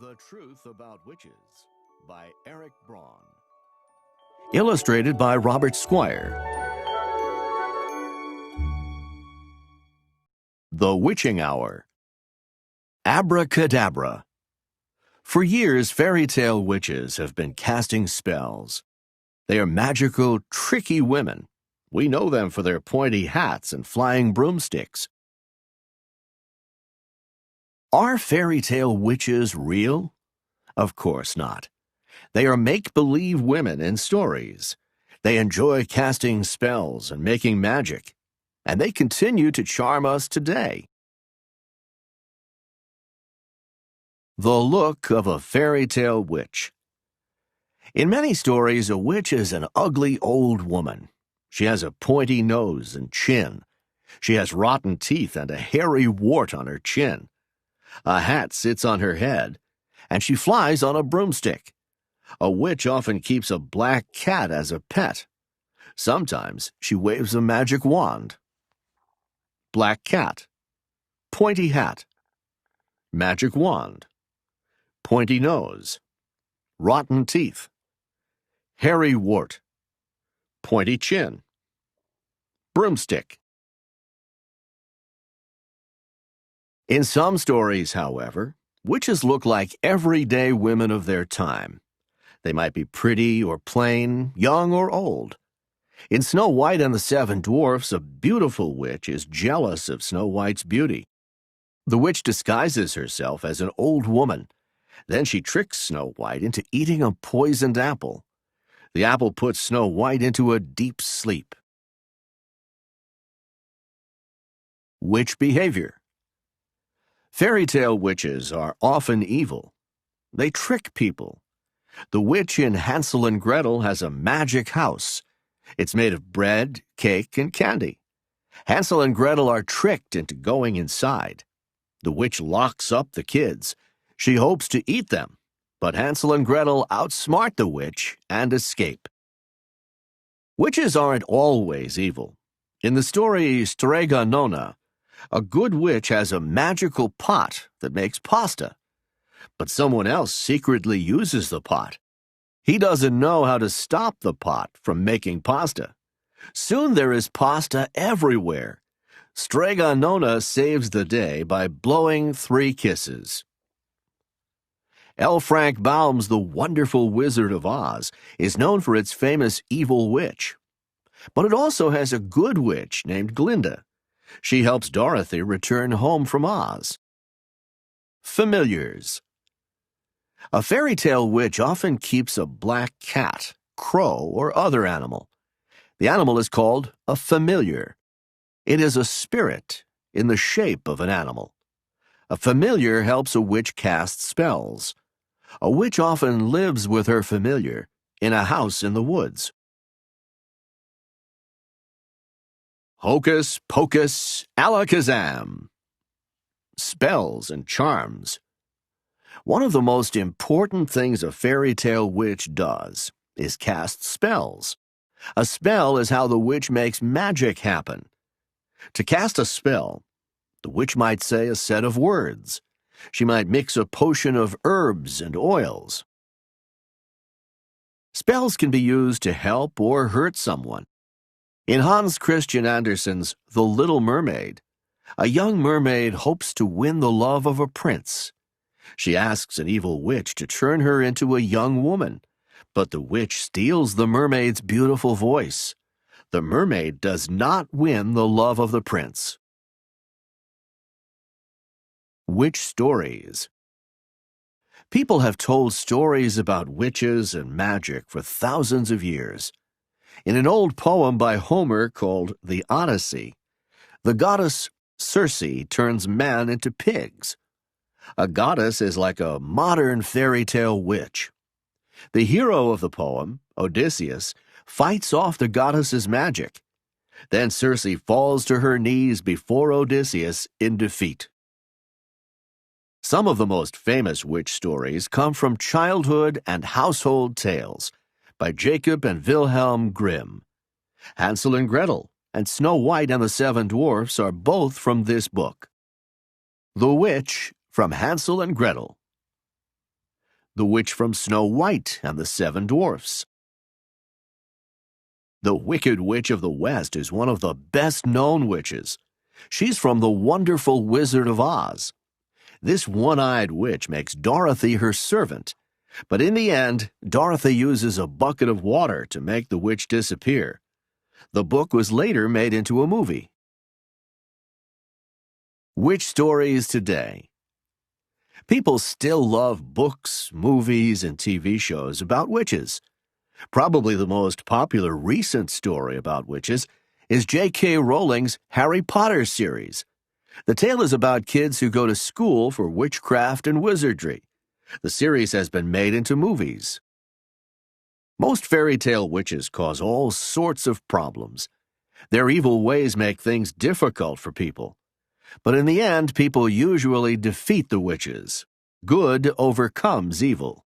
The Truth About Witches by Eric Braun. Illustrated by Robert Squire. The Witching Hour. Abracadabra. For years, fairy tale witches have been casting spells. They are magical, tricky women. We know them for their pointy hats and flying broomsticks. Are fairy tale witches real? Of course not. They are make-believe women in stories. They enjoy casting spells and making magic, and they continue to charm us today. The look of a fairy tale witch. In many stories, a witch is an ugly old woman. She has a pointy nose and chin. She has rotten teeth and a hairy wart on her chin. A hat sits on her head, and she flies on a broomstick. A witch often keeps a black cat as a pet. Sometimes she waves a magic wand. Black cat, pointy hat, magic wand, pointy nose, rotten teeth, hairy wart, pointy chin, broomstick. In some stories, however, witches look like everyday women of their time. They might be pretty or plain, young or old. In Snow White and the Seven Dwarfs, a beautiful witch is jealous of Snow White's beauty. The witch disguises herself as an old woman. Then she tricks Snow White into eating a poisoned apple. The apple puts Snow White into a deep sleep. Witch behavior. Fairy tale witches are often evil. They trick people. The witch in Hansel and Gretel has a magic house. It's made of bread, cake, and candy. Hansel and Gretel are tricked into going inside. The witch locks up the kids. She hopes to eat them, but Hansel and Gretel outsmart the witch and escape. Witches aren't always evil. In the story Strega Nona, a good witch has a magical pot that makes pasta, but someone else secretly uses the pot. He doesn't know how to stop the pot from making pasta. Soon there is pasta everywhere. Strega Nona saves the day by blowing 3 kisses. L. Frank Baum's The Wonderful Wizard of Oz is known for its famous evil witch. But it also has a good witch named Glinda. She helps Dorothy return home from Oz. Familiars. A fairy tale witch often keeps a black cat, crow, or other animal. The animal is called a familiar. It is a spirit in the shape of an animal. A familiar helps a witch cast spells. A witch often lives with her familiar in a house in the woods. Hocus pocus alakazam. Spells and charms. One of the most important things a fairy tale witch does is cast spells. A spell is how the witch makes magic happen. To cast a spell, the witch might say a set of words. She might mix a potion of herbs and oils. Spells can be used to help or hurt someone. In Hans Christian Andersen's The Little Mermaid, a young mermaid hopes to win the love of a prince. She asks an evil witch to turn her into a young woman, but the witch steals the mermaid's beautiful voice. The mermaid does not win the love of the prince. Witch stories. People have told stories about witches and magic for thousands of years. In an old poem by Homer called The Odyssey, the goddess Circe turns men into pigs. A goddess is like a modern fairy tale witch. The hero of the poem, Odysseus, fights off the goddess's magic. Then Circe falls to her knees before Odysseus in defeat. Some of the most famous witch stories come from childhood and household tales by Jacob and Wilhelm Grimm. Hansel and Gretel and Snow White and the Seven Dwarfs are both from this book. The Witch from Hansel and Gretel. The Witch from Snow White and the Seven Dwarfs. The Wicked Witch of the West is one of the best-known witches. She's from the wonderful Wizard of Oz. This one-eyed witch makes Dorothy her servant, but in the end, Dorothy uses a bucket of water to make the witch disappear. The book was later made into a movie. Witch stories today. People still love books, movies, and TV shows about witches. Probably the most popular recent story about witches is J.K. Rowling's Harry Potter series. The tale is about kids who go to school for witchcraft and wizardry. The series has been made into movies. Most fairy tale witches cause all sorts of problems. Their evil ways make things difficult for people. But in the end, people usually defeat the witches. Good overcomes evil.